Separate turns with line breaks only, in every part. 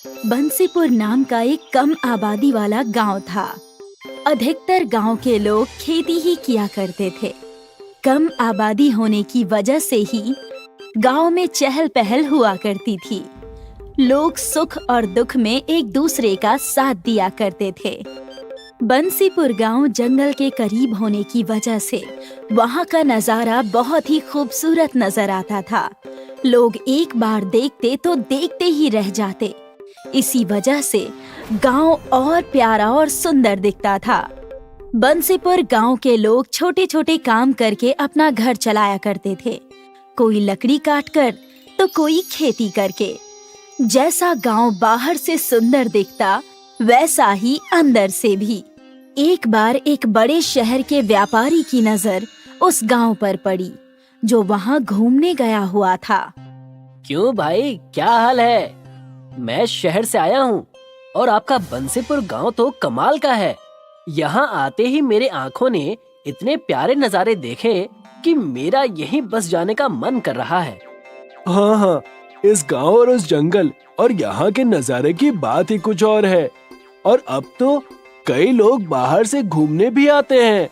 बंसीपुर नाम का एक कम आबादी वाला गांव था। अधिकतर गांव के लोग खेती ही किया करते थे। कम आबादी होने की वजह से ही गांव में चहल पहल हुआ करती थी। लोग सुख और दुख में एक दूसरे का साथ दिया करते थे। बंसीपुर गांव जंगल के करीब होने की वजह से वहां का नजारा बहुत ही खूबसूरत नजर आता था। लोग एक बार देखते तो देखते ही रह जाते। इसी वजह से गांव और प्यारा और सुंदर दिखता था। बंसीपुर गांव के लोग छोटे छोटे काम करके अपना घर चलाया करते थे। कोई लकड़ी काट कर तो कोई खेती करके। जैसा गांव बाहर से सुंदर दिखता वैसा ही अंदर से भी। एक बार एक बड़े शहर के व्यापारी की नजर उस गांव पर पड़ी, जो वहां घूमने गया हुआ था।
क्यों भाई, क्या हाल है? मैं शहर से आया हूँ और आपका बंसीपुर गांव तो कमाल का है। यहाँ आते ही मेरे आंखों ने इतने प्यारे नज़ारे देखे कि मेरा यहीं बस जाने का मन कर रहा है।
हाँ, इस गांव और उस जंगल और यहाँ के नज़ारे की बात ही कुछ और है। और अब तो कई लोग बाहर से घूमने भी आते हैं।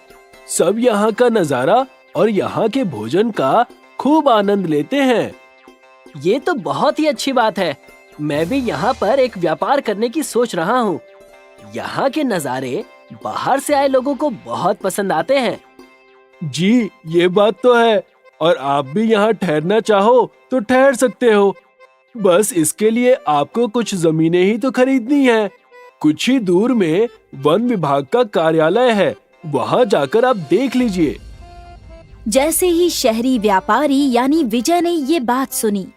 सब यहाँ का नज़ारा और यहाँ के भोजन का खूब आनंद लेते हैं।
ये तो बहुत ही अच्छी बात है। मैं भी यहाँ पर एक व्यापार करने की सोच रहा हूँ। यहाँ के नज़ारे बाहर से आए लोगों को बहुत पसंद आते हैं।
जी, ये बात तो है। और आप भी यहाँ ठहरना चाहो तो ठहर सकते हो। बस इसके लिए आपको कुछ जमीनें ही तो खरीदनी है। कुछ ही दूर में वन विभाग का कार्यालय है, वहाँ जाकर आप देख लीजिए।
जैसे ही शहरी व्यापारी यानी विजय ने ये बात सुनी,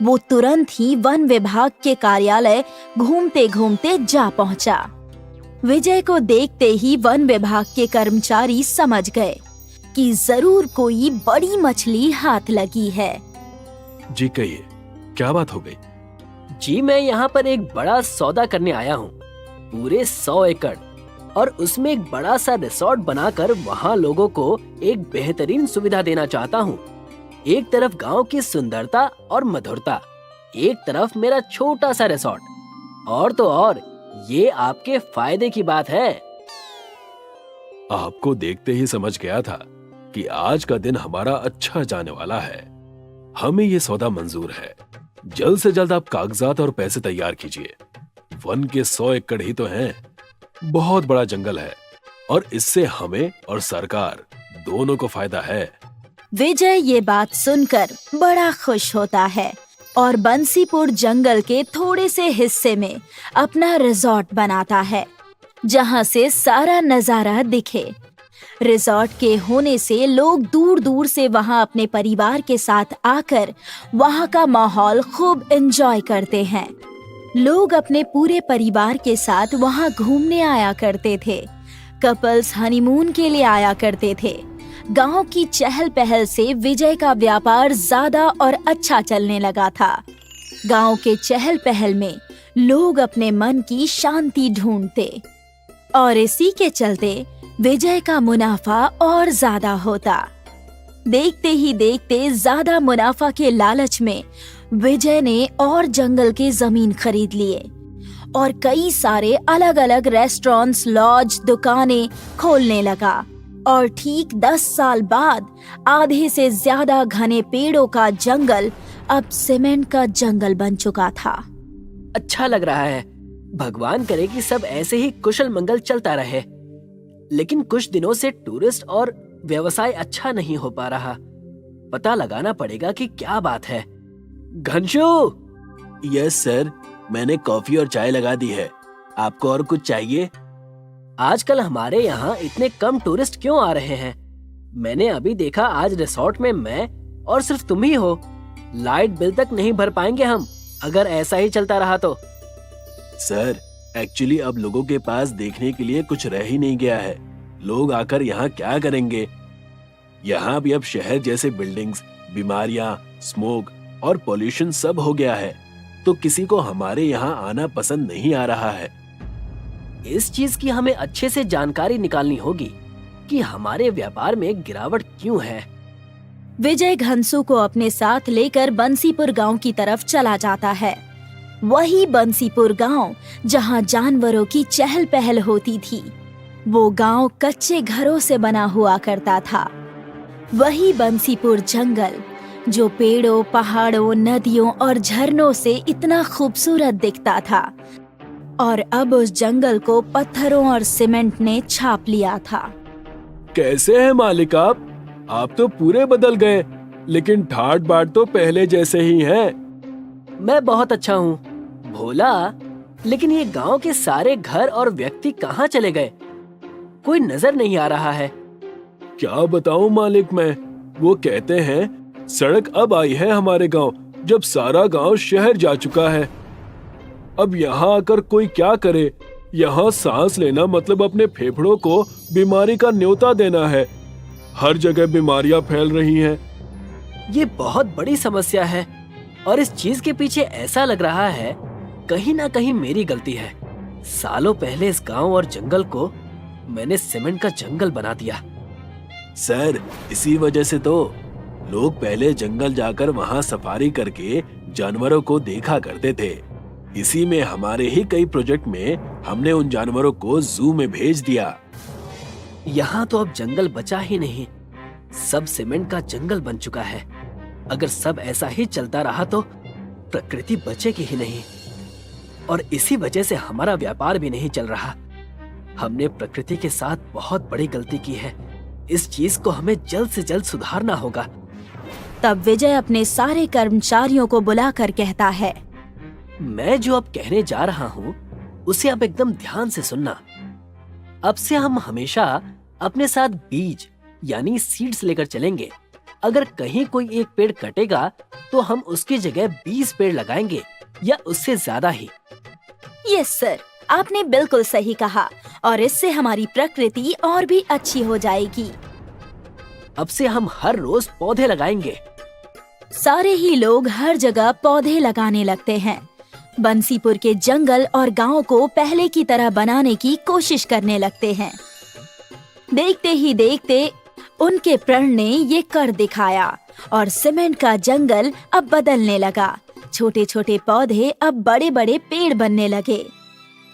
वो तुरंत ही वन विभाग के कार्यालय घूमते घूमते जा पहुंचा। विजय को देखते ही वन विभाग के कर्मचारी समझ गए कि जरूर कोई बड़ी मछली हाथ लगी है।
जी कहिए, क्या बात हो गई?
जी, मैं यहाँ पर एक बड़ा सौदा करने आया हूँ। पूरे 100 एकड़ और उसमें एक बड़ा सा रिसोर्ट बनाकर वहाँ लोगों को एक बेहतरीन सुविधा देना चाहता हूँ। एक तरफ गांव की सुंदरता और मधुरता, एक तरफ मेरा छोटा सा रिसोर्ट। और तो और ये आपके फायदे की बात है।
आपको देखते ही समझ गया था कि आज का दिन हमारा अच्छा जाने वाला है। हमें ये सौदा मंजूर है। जल्द से जल्द आप कागजात और पैसे तैयार कीजिए। वन के 100 एकड़ ही तो हैं। बहुत बड़ा जंगल है और इससे हमें और सरकार दोनों को फायदा है।
विजय ये बात सुनकर बड़ा खुश होता है और बंसीपुर जंगल के थोड़े से हिस्से में अपना रिजॉर्ट बनाता है, जहां से सारा नजारा दिखे। रिजॉर्ट के होने से लोग दूर दूर से वहां अपने परिवार के साथ आकर वहां का माहौल खूब एंजॉय करते हैं। लोग अपने पूरे परिवार के साथ वहां घूमने आया करते थे। कपल्स हनीमून के लिए आया करते थे। गांव की चहल पहल से विजय का व्यापार ज्यादा और अच्छा चलने लगा था। गांव के चहल पहल में लोग अपने मन की शांति ढूंढते और इसी के चलते विजय का मुनाफा और ज्यादा होता। देखते ही देखते ज्यादा मुनाफा के लालच में विजय ने और जंगल के जमीन खरीद लिए और कई सारे अलग अलग रेस्टोरेंट्स, लॉज, दुकानें खोलने लगा। और ठीक 10 साल बाद आधे से ज्यादा घने पेड़ों का जंगल अब सीमेंट का जंगल बन चुका था।
अच्छा लग रहा है। भगवान करे कि सब ऐसे ही कुशल मंगल चलता रहे। लेकिन कुछ दिनों से टूरिस्ट और व्यवसाय अच्छा नहीं हो पा रहा। पता लगाना पड़ेगा कि क्या बात है। घनशू!
यस सर, मैंने कॉफी और चाय लगा दी है। आपको और कुछ चाहिए?
आजकल हमारे यहाँ इतने कम टूरिस्ट क्यों आ रहे हैं? मैंने अभी देखा आज रिसोर्ट में मैं और सिर्फ तुम ही हो। लाइट बिल तक नहीं भर पाएंगे हम अगर ऐसा ही चलता रहा तो।
सर, एक्चुअली अब लोगों के पास देखने के लिए कुछ रह ही नहीं गया है। लोग आकर यहाँ क्या करेंगे? यहाँ भी अब शहर जैसे बिल्डिंग्स, बीमारियाँ, स्मोक और पोल्यूशन सब हो गया है, तो किसी को हमारे यहाँ आना पसंद नहीं आ रहा है।
इस चीज की हमें अच्छे से जानकारी निकालनी होगी कि हमारे व्यापार में गिरावट क्यों है।
विजय घनसू को अपने साथ लेकर बंसीपुर गांव की तरफ चला जाता है। वही बंसीपुर गांव जहां जानवरों की चहल पहल होती थी। वो गांव कच्चे घरों से बना हुआ करता था। वही बंसीपुर जंगल जो पेड़ों, पहाड़ों, नदियों और झरनों से इतना खूबसूरत दिखता था, और अब उस जंगल को पत्थरों और सीमेंट ने छाप लिया था।
कैसे हैं मालिक आप तो पूरे बदल गए, लेकिन ठाट बाट तो पहले जैसे ही हैं।
मैं बहुत अच्छा हूँ भोला, लेकिन ये गांव के सारे घर और व्यक्ति कहाँ चले गए? कोई नजर नहीं आ रहा है।
क्या बताऊं मालिक मैं, वो कहते हैं सड़क अब आई है हमारे गांव, जब सारा गांव शहर जा चुका है। अब यहाँ आकर कोई क्या करे? यहाँ सांस लेना मतलब अपने फेफड़ों को बीमारी का न्योता देना है। हर जगह बीमारियां फैल रही हैं।
ये बहुत बड़ी समस्या है, और इस चीज के पीछे ऐसा लग रहा है कहीं ना कहीं मेरी गलती है। सालों पहले इस गांव और जंगल को मैंने सीमेंट का जंगल बना दिया।
सर, इसी वजह से तो लोग पहले जंगल जाकर वहाँ सफारी करके जानवरों को देखा करते थे। इसी में हमारे ही कई प्रोजेक्ट में हमने उन जानवरों को जू में भेज दिया।
यहाँ तो अब जंगल बचा ही नहीं, सब सीमेंट का जंगल बन चुका है। अगर सब ऐसा ही चलता रहा तो प्रकृति बचेगी ही नहीं, और इसी वजह से हमारा व्यापार भी नहीं चल रहा। हमने प्रकृति के साथ बहुत बड़ी गलती की है। इस चीज को हमें जल्द से जल्द सुधारना होगा।
तब विजय अपने सारे कर्मचारियों को बुलाकर कहता है,
मैं जो अब कहने जा रहा हूँ उसे अब एकदम ध्यान से सुनना। अब से हम हमेशा अपने साथ बीज यानी सीड्स लेकर चलेंगे। अगर कहीं कोई एक पेड़ कटेगा तो हम उसकी जगह 20 पेड़ लगाएंगे या उससे ज्यादा ही।
यस सर, आपने बिल्कुल सही कहा, और इससे हमारी प्रकृति और भी अच्छी हो जाएगी।
अब से हम हर रोज पौधे लगाएंगे।
सारे ही लोग हर जगह पौधे लगाने लगते हैं। बंसीपुर के जंगल और गांव को पहले की तरह बनाने की कोशिश करने लगते हैं। देखते ही देखते उनके प्रण ने ये कर दिखाया, और सीमेंट का जंगल अब बदलने लगा। छोटे छोटे पौधे अब बड़े बड़े पेड़ बनने लगे,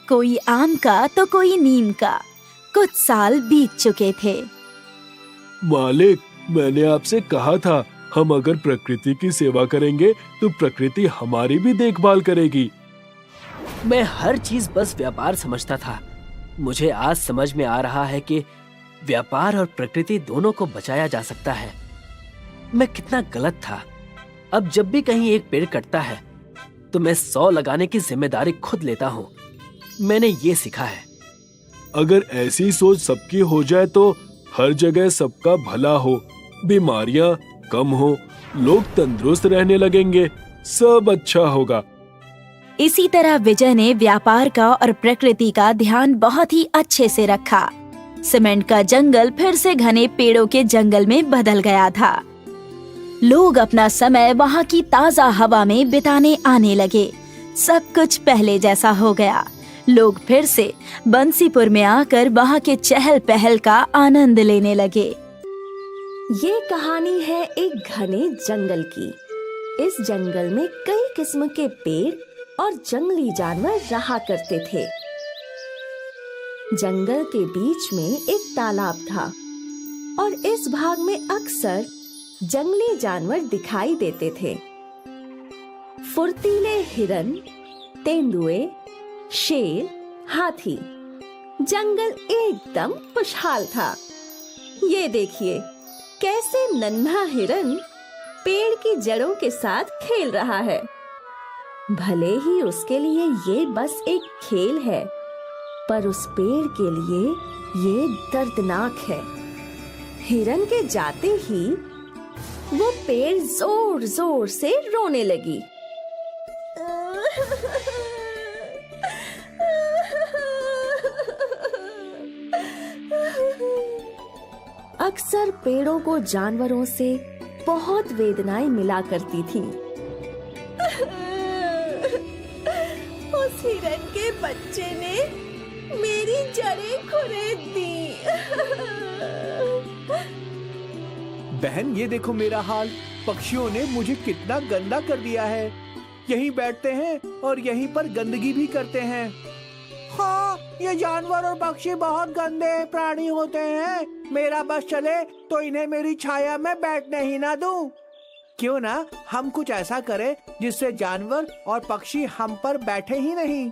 कोई आम का तो कोई नीम का। कुछ साल बीत चुके थे।
मालिक, मैंने आपसे कहा था हम अगर प्रकृति की सेवा करेंगे तो प्रकृति हमारी भी देखभाल करेगी।
मैं हर चीज बस व्यापार समझता था। मुझे आज समझ में आ रहा है कि व्यापार और प्रकृति दोनों को बचाया जा सकता है। मैं कितना गलत था। अब जब भी कहीं एक पेड़ कटता है तो मैं 100 लगाने की जिम्मेदारी खुद लेता हूँ। मैंने ये सीखा है।
अगर ऐसी सोच सबकी हो जाए तो हर जगह सबका भला हो, बीमारियां कम हो, लोग तंदुरुस्त रहने लगेंगे, सब अच्छा होगा।
इसी तरह विजय ने व्यापार का और प्रकृति का ध्यान बहुत ही अच्छे से रखा। सीमेंट का जंगल फिर से घने पेड़ों के जंगल में बदल गया था। लोग अपना समय वहाँ की ताजा हवा में बिताने आने लगे। सब कुछ पहले जैसा हो गया। लोग फिर से बंसीपुर में आकर वहाँ के चहल पहल का आनंद लेने लगे।
ये कहानी है एक घने जंगल की। इस जंगल में कई किस्म के पेड़ और जंगली जानवर रहा करते थे। जंगल के बीच में एक तालाब था, और इस भाग में अक्सर जंगली जानवर दिखाई देते थे। फुर्तीले हिरन, तेंदुए, शेर, हाथी। जंगल एकदम खुशहाल था। ये देखिए कैसे नन्हा हिरन पेड़ की जड़ों के साथ खेल रहा है। भले ही उसके लिए ये बस एक खेल है, पर उस पेड़ के लिए ये दर्दनाक है। हिरन के जाते ही वो पेड़ जोर जोर से रोने लगी। अक्सर पेड़ों को जानवरों से बहुत वेदनाएं मिला करती थी। उस हिरन के बच्चे ने मेरी जड़ें खुरेद दी।
बहन, ये देखो मेरा हाल। पक्षियों ने मुझे कितना गंदा कर दिया है। यहीं बैठते हैं और यहीं पर गंदगी भी करते हैं। हाँ, ये जानवर और पक्षी बहुत गंदे प्राणी होते हैं। मेरा बस चले तो इन्हें मेरी छाया में बैठने ही ना दूं। क्यों ना हम कुछ ऐसा करें जिससे जानवर और पक्षी हम पर बैठे ही नहीं।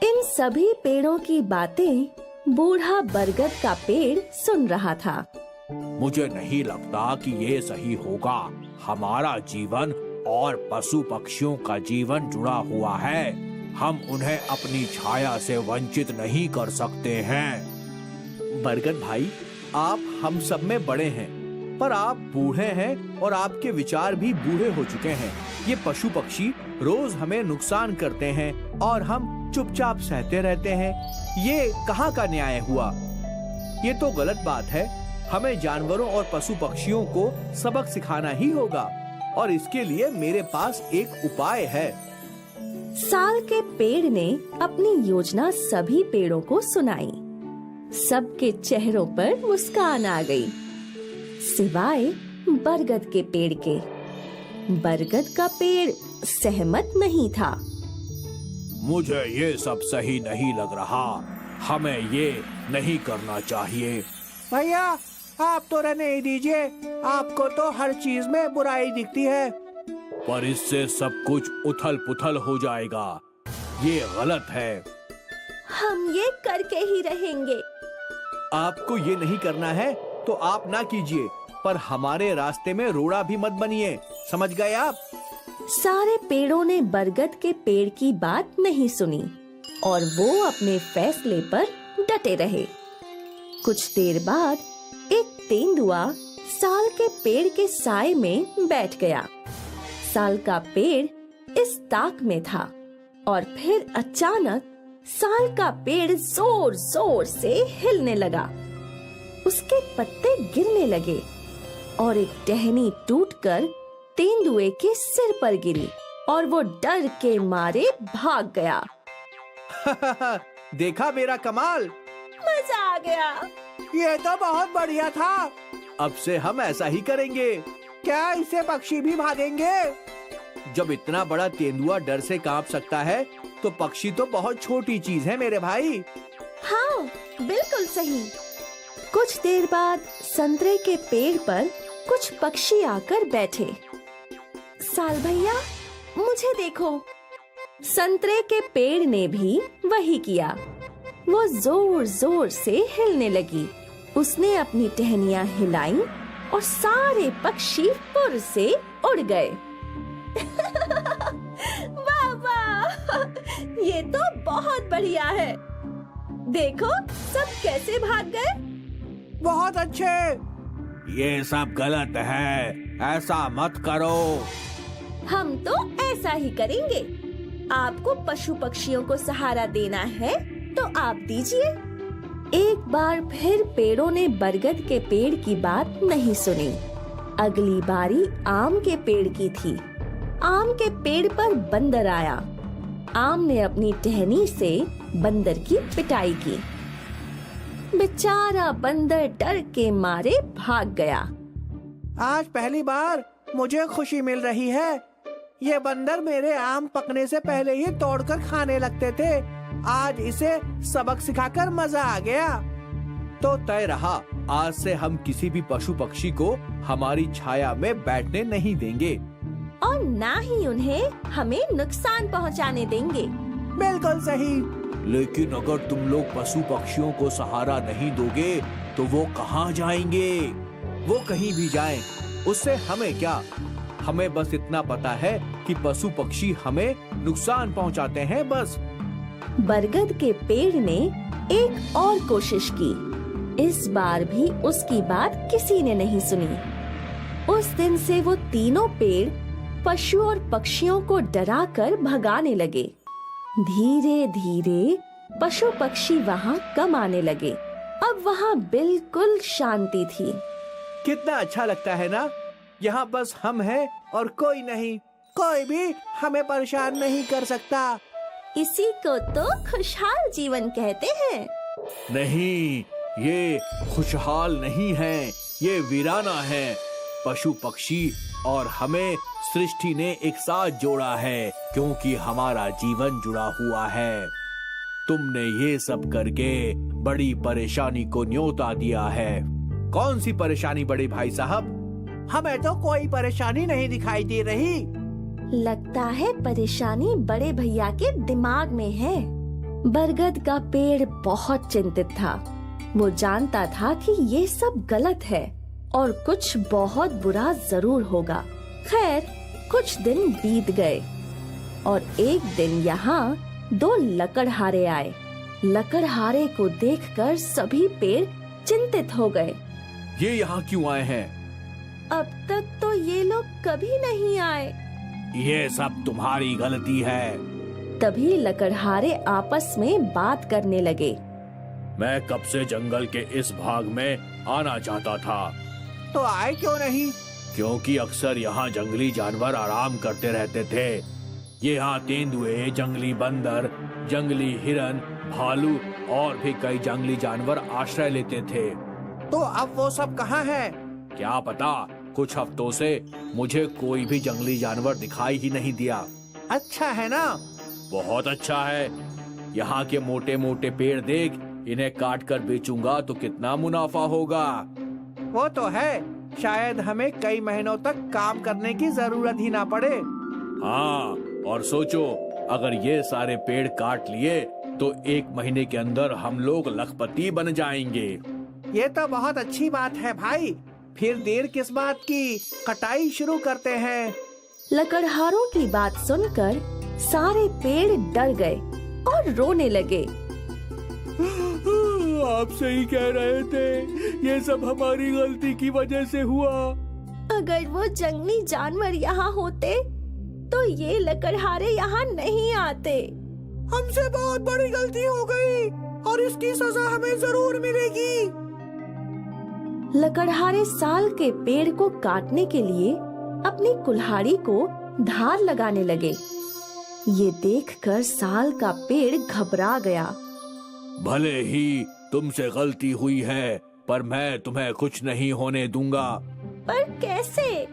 इन सभी पेड़ों की बातें बूढ़ा बरगद का पेड़ सुन रहा था।
मुझे नहीं लगता कि ये सही होगा। हमारा जीवन और पशु पक्षियों का जीवन जुड़ा हुआ है। हम उन्हें अपनी छाया से वंचित नहीं कर सकते हैं। बरगद भाई, आप हम सब में बड़े हैं, पर आप बूढ़े हैं और आपके विचार भी बूढ़े हो चुके हैं। ये पशु पक्षी रोज हमें नुकसान करते हैं और हम चुपचाप सहते रहते हैं। ये कहाँ का न्याय हुआ? ये तो गलत बात है। हमें जानवरों और पशु पक्षियों को सबक सिखाना ही होगा और इसके लिए मेरे पास एक उपाय है।
साल के पेड़ ने अपनी योजना सभी पेड़ों को सुनाई। सबके चेहरों पर मुस्कान आ गई, सिवाय बरगद के पेड़ के। बरगद का पेड़ सहमत नहीं था।
मुझे ये सब सही नहीं लग रहा। हमें ये नहीं करना चाहिए। भैया, आप तो रहने ही दीजिए। आपको तो हर चीज में बुराई दिखती है। पर इससे सब कुछ उथल पुथल हो जाएगा। ये गलत है।
हम ये करके ही रहेंगे।
आपको ये नहीं करना है तो आप ना कीजिए, पर हमारे रास्ते में रोड़ा भी मत बनिए। समझ गए आप?
सारे पेड़ों ने बरगद के पेड़ की बात नहीं सुनी और वो अपने फैसले पर डटे रहे। कुछ देर बाद एक तेंदुआ साल के पेड़ के साए में बैठ गया। साल का पेड़ इस ताक में था और फिर अचानक साल का पेड़ जोर जोर से हिलने लगा। उसके पत्ते गिरने लगे और एक टहनी टूटकर तेंदुए के सिर पर गिरी और वो डर के मारे भाग गया।
देखा मेरा कमाल?
मजा आ गया।
ये तो बहुत बढ़िया था। अब से हम ऐसा ही करेंगे। क्या इससे पक्षी भी भागेंगे? जब इतना बड़ा तेंदुआ डर से कांप सकता है तो पक्षी तो बहुत छोटी चीज है मेरे भाई।
हाँ, बिल्कुल सही। कुछ देर बाद संतरे के पेड़ पर कुछ पक्षी आकर बैठे। साल भैया, मुझे देखो। संतरे के पेड़ ने भी वही किया। वो जोर जोर से हिलने लगी। उसने अपनी टहनियां हिलाई और सारे पक्षी फुर से उड़ गए। वाह वाह, ये तो बहुत बढ़िया है। देखो सब कैसे भाग गए।
बहुत अच्छे। ये सब गलत है, ऐसा मत करो।
हम तो ऐसा ही करेंगे। आपको पशु पक्षियों को सहारा देना है तो आप दीजिए। एक बार फिर पेड़ों ने बरगद के पेड़ की बात नहीं सुनी। अगली बारी आम के पेड़ की थी। आम के पेड़ पर बंदर आया। आम ने अपनी टहनी से बंदर की पिटाई की। बेचारा बंदर डर के मारे भाग गया।
आज पहली बार मुझे खुशी मिल रही है। ये बंदर मेरे आम पकने से पहले ही तोड़कर खाने लगते थे। आज इसे सबक सिखाकर मजा आ गया। तो तय रहा, आज से हम किसी भी पशु पक्षी को हमारी छाया में बैठने नहीं देंगे
और ना ही उन्हें हमें नुकसान पहुंचाने देंगे।
बिल्कुल सही। लेकिन अगर तुम लोग पशु पक्षियों को सहारा नहीं दोगे तो वो कहाँ जाएंगे? वो कहीं भी जाएं, उससे हमें क्या? हमें बस इतना पता है कि पशु पक्षी हमें नुकसान पहुंचाते हैं, बस।
बरगद के पेड़ ने एक और कोशिश की। इस बार भी उसकी बात किसी ने नहीं सुनी। उस दिन से वो तीनों पेड़ पशु और पक्षियों को डराकर भगाने लगे। धीरे धीरे पशु पक्षी वहाँ कम आने लगे। अब वहाँ बिल्कुल शांति थी।
कितना अच्छा लगता है ना? यहाँ बस हम हैं और कोई नहीं। कोई भी हमें परेशान नहीं कर सकता।
इसी को तो खुशहाल जीवन कहते हैं।
नहीं, ये खुशहाल नहीं है, ये वीराना है। पशु पक्षी और हमें सृष्टि ने एक साथ जोड़ा है। क्योंकि हमारा जीवन जुड़ा हुआ है। तुमने ये सब करके बड़ी परेशानी को न्योता दिया है। कौन सी परेशानी बड़े भाई साहब? हमें तो कोई परेशानी नहीं दिखाई दे रही।
लगता है परेशानी बड़े भैया के दिमाग में है। बरगद का पेड़ बहुत चिंतित था। वो जानता था कि ये सब गलत है और कुछ बहुत बुरा जरूर होगा। खैर, कुछ दिन बीत गए और एक दिन यहाँ 2 लकड़हारे आए। लकड़हारे को देखकर सभी पेड़ चिंतित हो गए।
ये यहाँ क्यों आए हैं?
अब तक तो ये लोग कभी नहीं आए।
ये सब तुम्हारी गलती है।
तभी लकड़हारे आपस में बात करने लगे।
मैं कब से जंगल के इस भाग में आना चाहता था, तो आए क्यों नहीं? क्योंकि अक्सर यहाँ जंगली जानवर आराम करते रहते थे। ये यहाँ तेंदुए, जंगली बंदर, जंगली हिरन, भालू और भी कई जंगली जानवर आश्रय लेते थे। तो अब वो सब कहाँ हैं? क्या पता, कुछ हफ्तों से मुझे कोई भी जंगली जानवर दिखाई ही नहीं दिया। अच्छा है ना? बहुत अच्छा है। यहाँ के मोटे मोटे पेड़ देख, इन्हें काट कर बेचूंगा तो कितना मुनाफा होगा। वो तो है, शायद हमें कई महीनों तक काम करने की जरूरत ही ना पड़े। हाँ, और सोचो, अगर ये सारे पेड़ काट लिए तो 1 महीने के अंदर हम लोग लखपति बन जाएंगे। ये तो बहुत अच्छी बात है भाई। फिर देर किस बात की, कटाई शुरू करते हैं।
लकड़हारों की बात सुनकर सारे पेड़ डर गए और रोने लगे।
आप सही कह रहे थे, ये सब हमारी गलती की वजह से हुआ।
अगर वो जंगली जानवर यहाँ होते तो ये लकड़हारे यहाँ नहीं आते।
हमसे बहुत बड़ी गलती हो गई और इसकी सजा हमें जरूर मिलेगी।
लकड़हारे साल के पेड़ को काटने के लिए अपनी कुल्हाड़ी को धार लगाने लगे। ये देखकर साल का पेड़ घबरा गया।
भले ही तुमसे गलती हुई है, पर मैं तुम्हें कुछ नहीं होने दूंगा।
पर कैसे?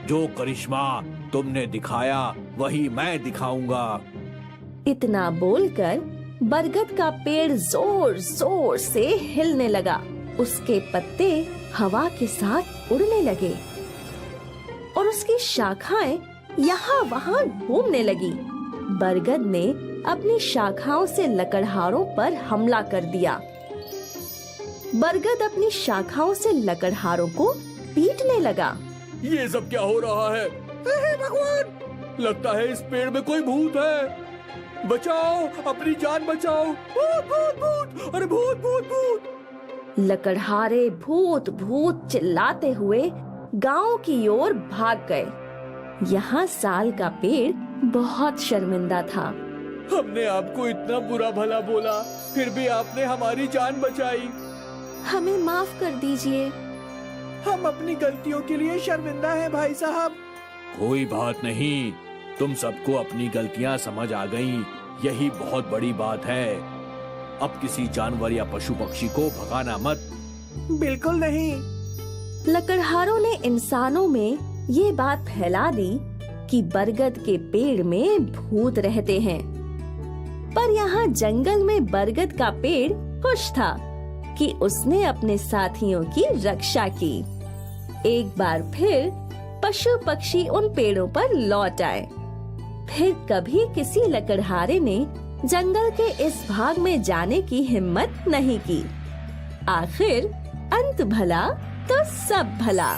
जो करिश्मा तुमने दिखाया वही मैं दिखाऊंगा।
इतना बोलकर बरगद का पेड़ जोर जोर से हिलने लगा। उसके पत्ते हवा के साथ उड़ने लगे और उसकी शाखाएं यहाँ वहाँ घूमने लगी। बरगद ने अपनी शाखाओं से लकड़हारों पर हमला कर दिया। बरगद अपनी शाखाओं से लकड़हारों को पीटने लगा।
ये सब क्या हो रहा है? हे भगवान, लगता है इस पेड़ में कोई भूत है। बचाओ, अपनी जान बचाओ। भूत भूत भूत, अरे भूत भूत भूत।
लकड़हारे भूत भूत चिल्लाते हुए गांव की ओर भाग गए। यहाँ साल का पेड़ बहुत शर्मिंदा था।
हमने आपको इतना बुरा भला बोला, फिर भी आपने हमारी जान बचाई।
हमें माफ कर दीजिए।
हम अपनी गलतियों के लिए शर्मिंदा हैं भाई साहब। कोई बात नहीं, तुम सबको अपनी गलतियाँ समझ आ गईं, यही बहुत बड़ी बात है। अब किसी जानवर या पशु पक्षी को भगाना मत। बिल्कुल नहीं।
लकड़हारों ने इंसानों में ये बात फैला दी कि बरगद के पेड़ में भूत रहते हैं। पर यहाँ जंगल में बरगद का पेड़ खुश था कि उसने अपने साथियों की रक्षा की। एक बार फिर पशु पक्षी उन पेड़ों पर लौट आए। फिर कभी किसी लकड़हारे ने जंगल के इस भाग में जाने की हिम्मत नहीं की। आखिर अंत भला तो सब भला।